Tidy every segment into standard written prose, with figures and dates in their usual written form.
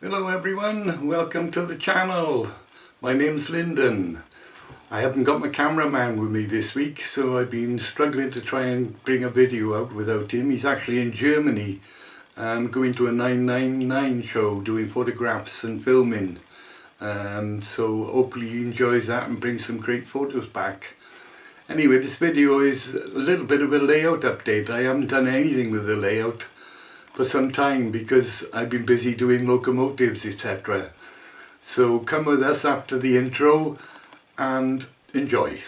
Hello everyone, welcome to the channel. My name's Lyndon. I haven't got my cameraman with me this week, so I've been struggling to try and bring a video out without him. He's actually in Germany, going to a 999 show, doing photographs and filming. So hopefully he enjoys that and brings some great photos back. Anyway, this video is a little bit of a layout update. I haven't done anything with the layout for some time because I've been busy doing locomotives, etc. So come with us after the intro and enjoy.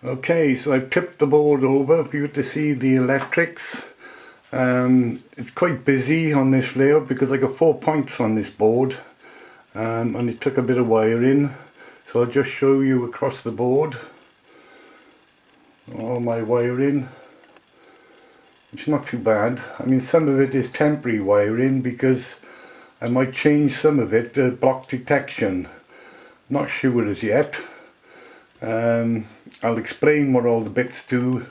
Okay, so I've tipped the board over for you to see the electrics. It's quite busy on this layout because I got 4 points on this board, and it took a bit of wiring. So I'll just show you across the board all my wiring. It's not too bad. I mean, some of it is temporary wiring because I might change some of it to block detection. Not sure as yet. I'll explain what all the bits do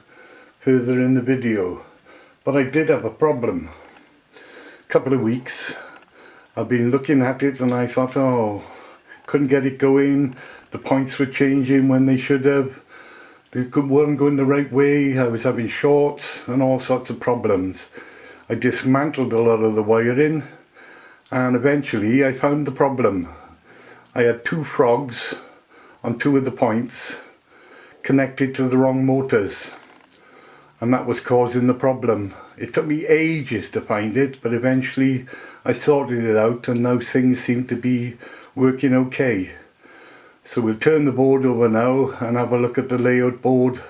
further in the video. But I did have a problem. A couple of weeks I've been looking at it and I thought, oh, couldn't get it going. The points were changing when they should have. They weren't going the right way. I was having shorts and all sorts of problems. I dismantled a lot of the wiring and eventually I found the problem. I had 2 frogs on 2 of the points connected to the wrong motors, and that was causing the problem. It took me ages to find it, but eventually I sorted it out and now things seem to be working okay. So we'll turn the board over now and have a look at the layout board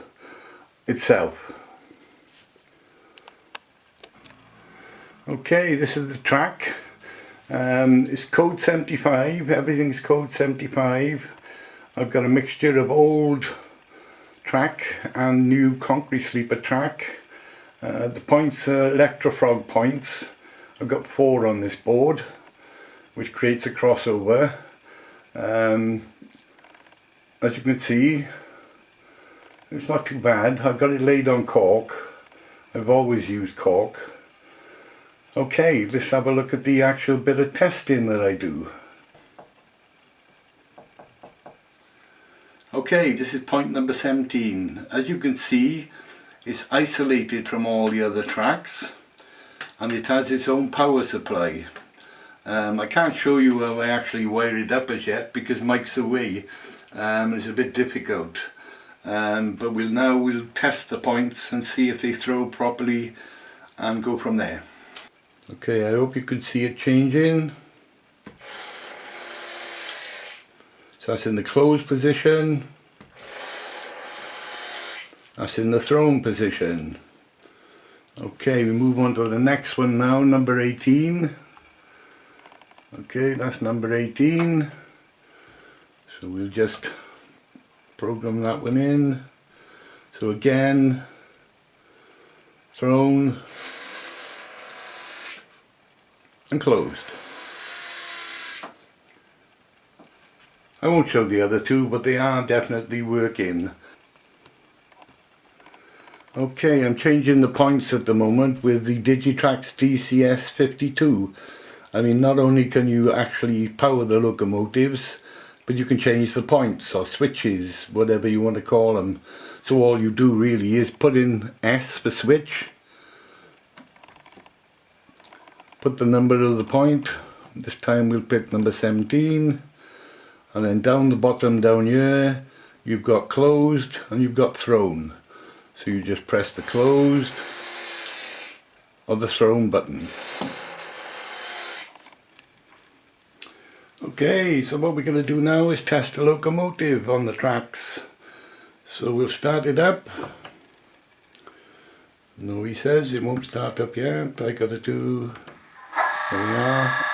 itself. Okay, this is the track. It's code 75, everything's code 75. I've got a mixture of old track and new concrete sleeper track. The points are electrofrog points. I've got 4 on this board, which creates a crossover. As you can see, it's not too bad. I've got it laid on cork. I've always used cork. Okay, let's have a look at the actual bit of testing that I do. Okay, this is point number 17. As you can see, it's isolated from all the other tracks and it has its own power supply. I can't show you how I actually wire it up as yet because Mike's away. It's a bit difficult. But we'll test the points and see if they throw properly and go from there. Okay, I hope you can see it changing. So that's in the closed position, that's in the thrown position. Okay, we move on to the next one now, number 18. Okay, that's number 18. So we'll just program that one in. So again, thrown and closed. I won't show the other 2, but they are definitely working. Okay, I'm changing the points at the moment with the Digitrax DCS 52. I mean, not only can you actually power the locomotives, but you can change the points or switches, whatever you want to call them. So all you do really is put in S for switch, put the number of the point. This time we'll pick number 17, and then down the bottom down here you've got closed and you've got thrown. So you just press the closed or the thrown button. Okay, so what we're going to do now is test the locomotive on the tracks. So we'll start it up. No, he says it won't start up yet. I got to do, there we are.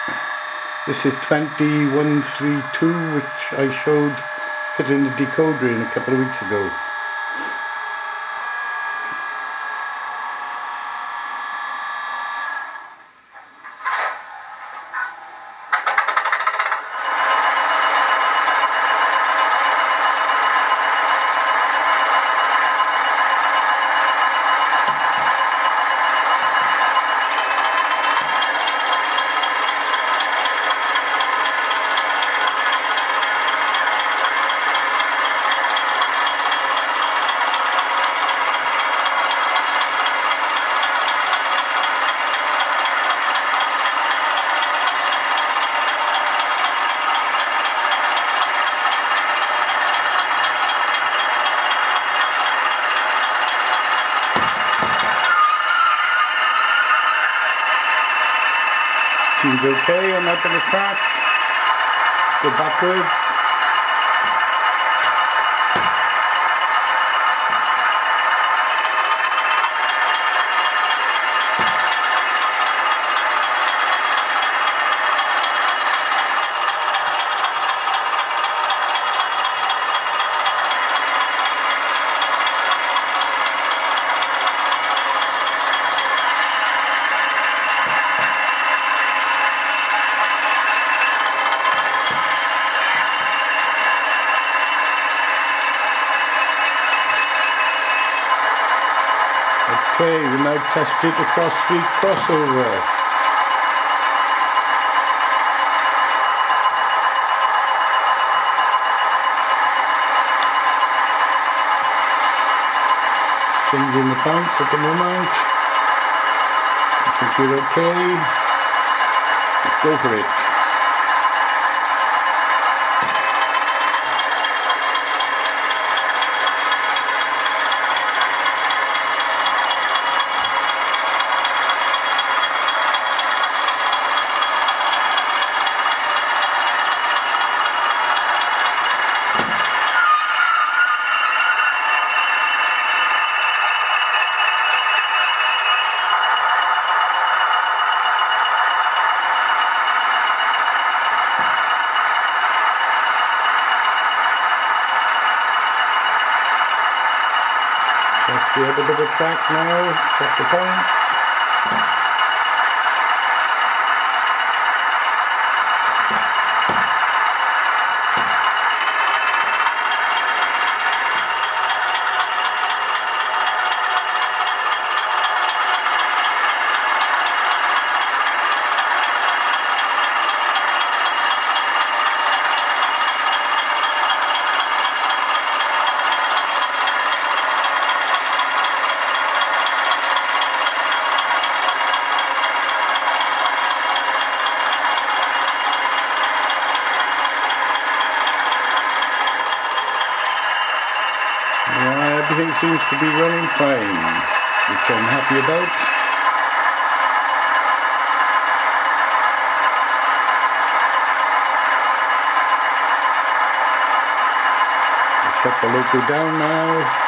This is 2132, which I showed hitting the decoder in a couple of weeks ago. Seems okay on up on the track. Go backwards. Okay, we now test it across the crossover. Changing the points at the moment. I think we're okay. Let's go for it. Let's do a bit of track now, check the points. Everything seems to be running fine, which I'm happy about. I'll shut the Loco down now.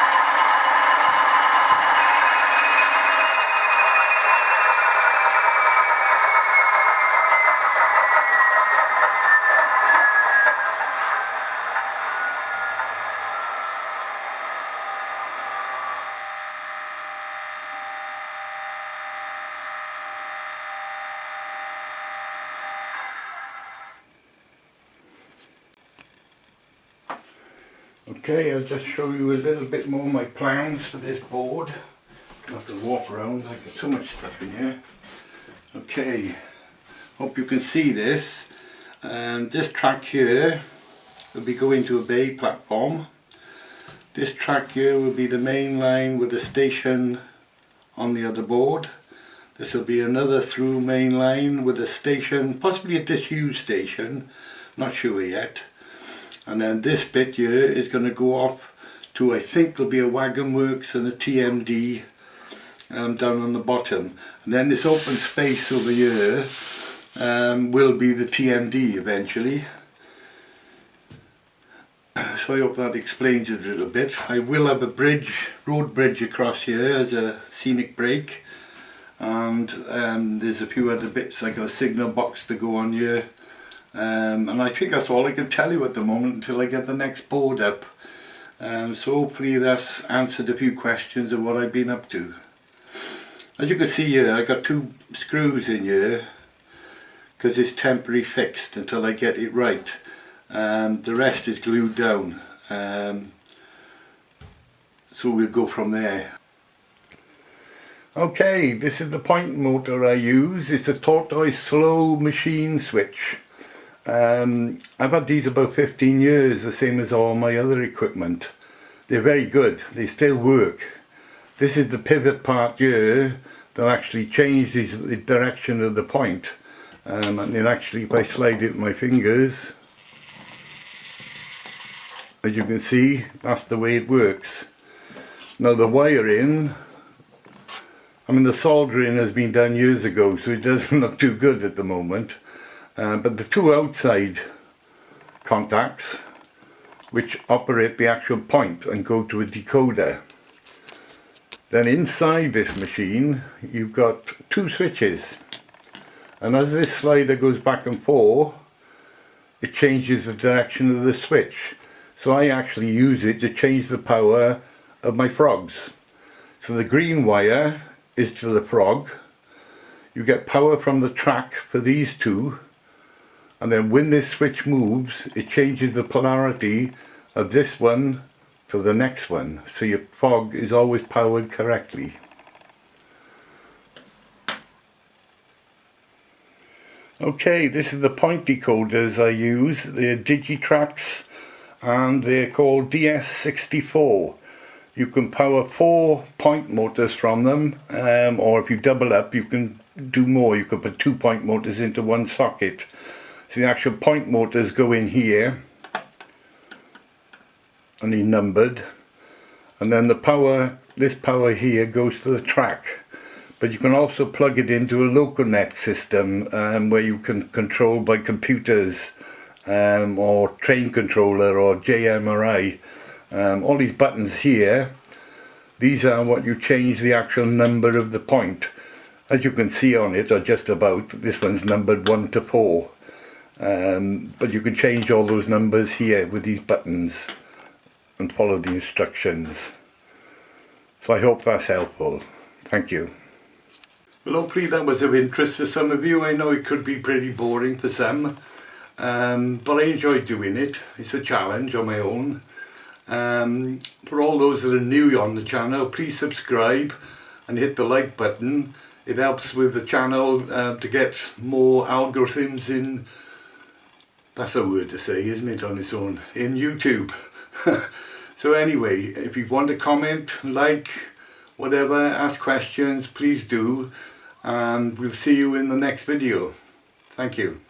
Okay, I'll just show you a little bit more of my plans for this board. I have to walk around, I've got so much stuff in here. Okay, hope you can see this. And this track here will be going to a bay platform. This track here will be the main line with a station on the other board. This will be another through main line with a station, possibly a disused station, not sure yet. And then this bit here is going to go off to, I think there'll be a wagon works and a TMD down on the bottom. And then this open space over here will be the TMD eventually. So I hope that explains it a little bit. I will have a bridge, road bridge across here as a scenic break. And there's a few other bits, like a signal box to go on here. And I think that's all I can tell you at the moment until I get the next board up. So hopefully that's answered a few questions of what I've been up to. As you can see here, I got 2 screws in here because it's temporary fixed until I get it right. The rest is glued down. So we'll go from there. Okay, this is the point motor I use. It's a Tortoise slow machine switch. I've had these about 15 years, the same as all my other equipment. They're very good, they still work. This is the pivot part here that actually changes the direction of the point. And then actually, if I slide it with my fingers, as you can see, that's the way it works. Now the wiring, I mean the soldering has been done years ago, so it doesn't look too good at the moment. But the 2 outside contacts, which operate the actual point and go to a decoder. Then inside this machine you've got 2 switches, and as this slider goes back and forth, it changes the direction of the switch. So I actually use it to change the power of my frogs. So the green wire is to the frog. You get power from the track for these 2, and then when this switch moves, it changes the polarity of this one to the next one, so your frog is always powered correctly. Okay, this is the point decoders I use. They're Digitrax and they're called DS64. You can power 4 point motors from them, or if you double up you can do more. You could put 2 point motors into one socket. So the actual point motors go in here and they're numbered, and then the power, this power here, goes to the track. But you can also plug it into a Loco net system where you can control by computers or train controller or JMRI. All these buttons here, these are what you change the actual number of the point. As you can see on it, or just about, this one's numbered 1 to 4. But you can change all those numbers here with these buttons and follow the instructions. So I hope that's helpful. Thank you. Well, hopefully that was of interest to some of you. I know it could be pretty boring for some, but I enjoy doing it. It's a challenge on my own. For all those that are new on the channel, please subscribe and hit the like button. It helps with the channel to get more algorithms in, that's a word to say, isn't it, on its own, in YouTube. So anyway, if you want to comment, like, whatever, ask questions, please do, and we'll see you in the next video. Thank you.